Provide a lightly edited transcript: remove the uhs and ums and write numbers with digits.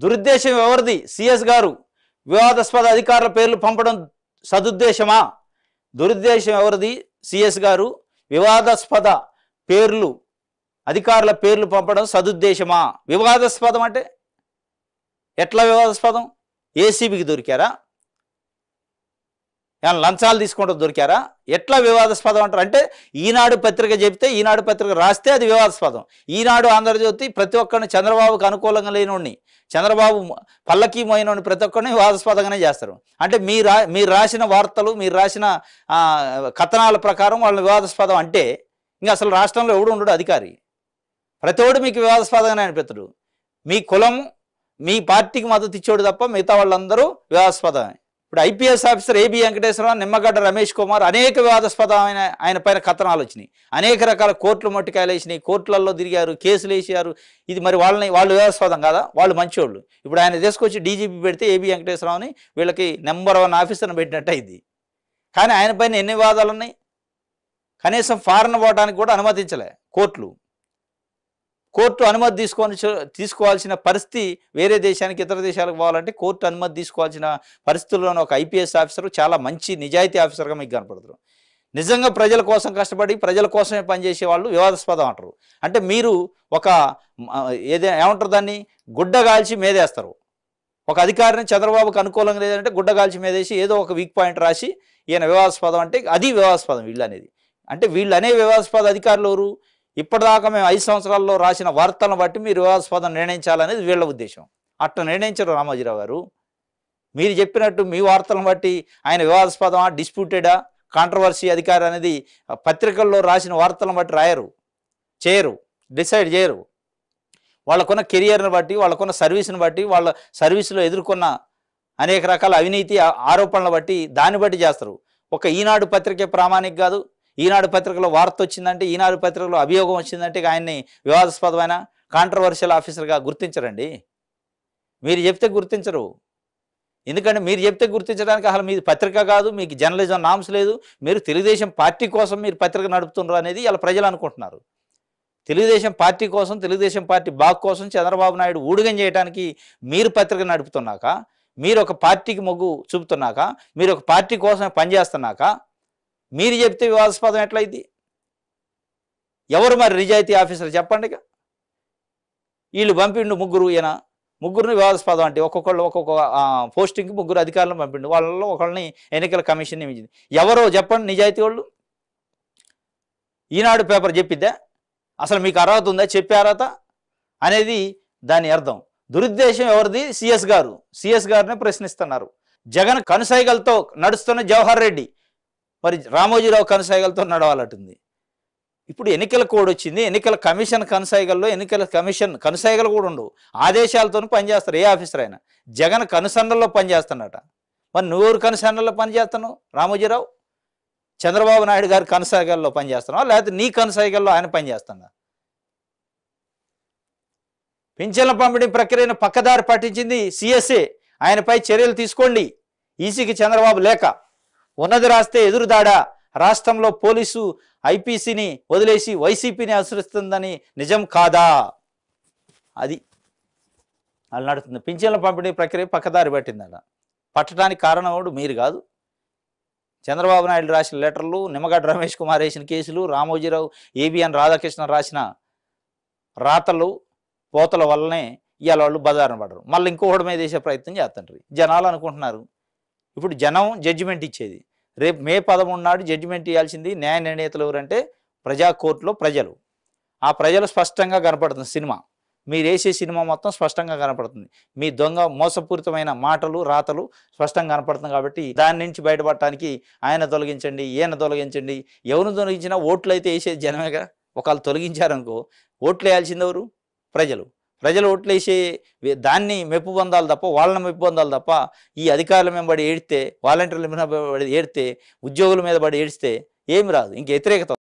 దురుద్దేశం ఎవరిది? సిఎస్ గారు వివాదాస్పద అధికారుల పేర్లు పంపడం సదుద్దేశమా? దురుద్దేశం ఎవరిది? సిఎస్ గారు వివాదాస్పద పేర్లు అధికారుల పేర్లు పంపడం సదుద్దేశమా? వివాదాస్పదం అంటే ఎట్లా వివాదాస్పదం? ఏసీబీకి దొరికారా? ఏమైనా లంచాలు తీసుకుంటూ దొరికారా? ఎట్లా వివాదాస్పదం అంటారు? అంటే ఈనాడు పత్రిక చెప్తే, ఈనాడు పత్రిక రాస్తే అది వివాదాస్పదం. ఈనాడు ఆంధ్రజ్యోతి ప్రతి ఒక్కరిని చంద్రబాబుకు అనుకూలంగా లేనివాడిని, చంద్రబాబు పల్లకి మోయినోడిని ప్రతి ఒక్కరిని వివాదాస్పదంగానే చేస్తారు. అంటే మీరు రాసిన వార్తలు, మీరు రాసిన కథనాల ప్రకారం వాళ్ళని వివాదాస్పదం అంటే ఇంకా అసలు రాష్ట్రంలో ఎవడు ఉండడు అధికారి. ప్రతి ఒడు మీకు వివాదాస్పదంగానే అనిపిస్తాడు. మీ కులం, మీ పార్టీకి మద్దతు ఇచ్చేవాడు తప్ప మిగతా వాళ్ళందరూ వివాదాస్పదమే. ఇప్పుడు IPS officer AB Venkateswararao, Nimmagadda Ramesh Kumar అనేక వివాదాస్పదమైన ఆయన పైన కథనాలు వచ్చినాయి. అనేక రకాల కోర్టులు మట్టికాయలు వేసినాయి, కోర్టులలో తిరిగారు, కేసులు వేసారు. ఇది మరి వాళ్ళు వివాదాస్పదం కాదా? వాళ్ళు మంచోళ్ళు. ఇప్పుడు ఆయన తీసుకొచ్చి డీజీపీ పెడితే ఏబి వెంకటేశ్వరరావుని వీళ్ళకి #1 ఆఫీసర్ని పెట్టినట్టు అయింది. కానీ ఆయన పైన ఎన్ని వివాదాలు ఉన్నాయి? కనీసం ఫారెన్ పోవడానికి కూడా అనుమతించలే కోర్టు అనుమతి తీసుకోవాల్సిన పరిస్థితి. వేరే దేశానికి, ఇతర దేశాలకు పోవాలంటే కోర్టు అనుమతి తీసుకోవాల్సిన పరిస్థితుల్లోనే ఒక ఐపీఎస్ ఆఫీసర్ చాలా మంచి నిజాయితీ ఆఫీసర్గా మీకు కనపడతారు. నిజంగా ప్రజల కోసం కష్టపడి ప్రజల కోసమే పనిచేసే వాళ్ళు వివాదాస్పదం అంటారు. అంటే మీరు ఒక ఏమంటారు దాన్ని, గుడ్డగాల్చి మేదేస్తారు. ఒక అధికారిని చంద్రబాబుకు అనుకూలంగా లేదంటే గుడ్డగాల్చి మేదేసి ఏదో ఒక వీక్ పాయింట్ రాసి ఈయన వివాదాస్పదం అంటే అది వివాదాస్పదం వీళ్ళు అనేది. అంటే వీళ్ళు అనే వివాదాస్పద అధికారులు ఎవరు? ఇప్పటిదాకా మేము 5 సంవత్సరాల్లో రాసిన వార్తలను బట్టి మీరు వివాదాస్పదం నిర్ణయించాలనేది వీళ్ళ ఉద్దేశం. అట్లా నిర్ణయించరు రామోజీరావు గారు. మీరు చెప్పినట్టు మీ వార్తలను బట్టి ఆయన వివాదాస్పదమా, డిస్ప్యూటెడా, కాంట్రవర్సీ అధికారి అనేది పత్రికల్లో రాసిన వార్తలను బట్టి చేయరు, డిసైడ్ చేయరు. వాళ్ళకున్న కెరియర్ని బట్టి, వాళ్ళకున్న సర్వీస్ని బట్టి, వాళ్ళ సర్వీసులో ఎదుర్కొన్న అనేక రకాల అవినీతి ఆరోపణలు బట్టి, దాన్ని బట్టి చేస్తారు. ఒక ఈనాడు పత్రికే ప్రామాణిక కాదు. ఈనాడు పత్రికలో వార్త వచ్చిందంటే, ఈనాడు పత్రికలో అభియోగం వచ్చిందంటే ఆయన్ని వివాదాస్పదమైన కాంట్రవర్షియల్ ఆఫీసర్గా గుర్తించరండి. మీరు చెప్తే గుర్తించరు. ఎందుకంటే మీరు చెప్తే గుర్తించడానికి అసలు మీది పత్రిక కాదు, మీకు జర్నలిజం నామ్స్ లేదు, మీరు తెలుగుదేశం పార్టీ కోసం మీరు పత్రిక నడుపుతున్నారు అనేది ఇలా ప్రజలు అనుకుంటున్నారు. తెలుగుదేశం పార్టీ కోసం, తెలుగుదేశం పార్టీ బాగు కోసం చంద్రబాబు నాయుడు ఊడిగం చేయడానికి మీరు పత్రిక నడుపుతున్నాక, మీరు ఒక పార్టీకి మొగ్గు చూపుతున్నాక, మీరు ఒక పార్టీ కోసమే పనిచేస్తున్నాక మీరు చెప్తే వివాదాస్పదం ఎట్లయింది? ఎవరు మరి నిజాయితీ ఆఫీసర్ చెప్పండి. వీళ్ళు పంపిండు ముగ్గురిని వివాదాస్పదం అంటే ఒక్కొక్క పోస్టింగ్కి 3 అధికారులను పంపిండు. వాళ్ళలో ఒకళ్ళని ఎన్నికల కమిషన్ నియమించింది. ఎవరో చెప్పండి నిజాయితీ వాళ్ళు? ఈనాడు పేపర్ చెప్పిద్దా? అసలు మీకు అర్హత ఉందా? చెప్పే అర్హత అనేది దాని అర్థం. దురుద్దేశం ఎవరిది? సిఎస్ గారిని ప్రశ్నిస్తున్నారు. జగన్ కనుసైగలతో నడుస్తున్న జవహర్ రెడ్డి మరి రామోజీరావు కనుసైగలతో నడవాలంటుంది. ఇప్పుడు ఎన్నికల కోడ్ వచ్చింది, ఎన్నికల కమిషన్ కనుసైగల్లో ఎన్నికల కమిషన్ కనుసైగలు కూడా ఉండవు, ఆదేశాలతో పనిచేస్తారు ఏ ఆఫీసర్ అయినా. జగన్ కనుసన్నల్లో పనిచేస్తున్నట. మరి నువ్వెవరు కనుసన్నల్లో పనిచేస్తున్నావు రామోజీరావు? చంద్రబాబు నాయుడు గారి కనుసైగల్లో పనిచేస్తున్నావా, లేకపోతే నీ కనుసైగల్లో ఆయన పనిచేస్తున్నా? పింఛన్ల పంపిణీ ప్రక్రియను పక్కదారి పట్టించింది సిఎస్ఏ, ఆయనపై చర్యలు తీసుకోండి. ఈసీకి చంద్రబాబు లేఖ. ఉన్నది రాస్తే ఎదురుదాడా? రాష్ట్రంలో పోలీసు ఐపీసీని వదిలేసి వైసీపీని అనుసరిస్తుందని నిజం కాదా? అది అలా నడుతుంది. పింఛన్ల పంపిణీ ప్రక్రియ పక్కదారి పట్టిందట. పట్టడానికి కారణం మీరు కాదు. చంద్రబాబు నాయుడు రాసిన లెటర్లు, నిమ్మగడ్డ రమేష్ కుమార్ వేసిన కేసులు, రామోజీరావు, ఏబిఎన్ రాధాకృష్ణ రాసిన రాతలు, పోతల వల్లనే ఇవాళ వాళ్ళు బజారున పడరు. మళ్ళీ ఇంకొకటి మీద వేసే ప్రయత్నం చేస్తుంటారు. జనాలు అనుకుంటున్నారు ఇప్పుడు జనం జడ్జిమెంట్ ఇచ్చేది. రేపు మే 13 నాడు జడ్జిమెంట్ ఇవ్వాల్సింది న్యాయ నిర్ణేతలు ఎవరంటే ప్రజా కోర్టులో ప్రజలు. ఆ ప్రజలు స్పష్టంగా కనపడుతుంది సినిమా. మీరు వేసే సినిమా మొత్తం స్పష్టంగా కనపడుతుంది. మీ దొంగ మోసపూరితమైన మాటలు, రాతలు స్పష్టంగా కనపడుతుంది. కాబట్టి దాని నుంచి బయటపడటానికి ఆయన తొలగించండి, ఈయన తొలగించండి. ఎవరిని తొలగించినా ఓట్లు అయితే వేసేది జనమేగా. ఒకళ్ళు తొలగించారనుకో ఓట్లు వేయాల్సింది ఎవరు? ప్రజలు ఓట్లు వేసే దాన్ని మెప్పు పొందాలి తప్ప, వాళ్ళని మెప్పు పొందాలి తప్ప ఈ అధికారుల మీద పడి ఏడితే, వాలంటీర్ల మీద పడి ఏడితే, ఉద్యోగుల మీద పడి ఏడిస్తే ఏమి రాదు. ఇంక వ్యతిరేకత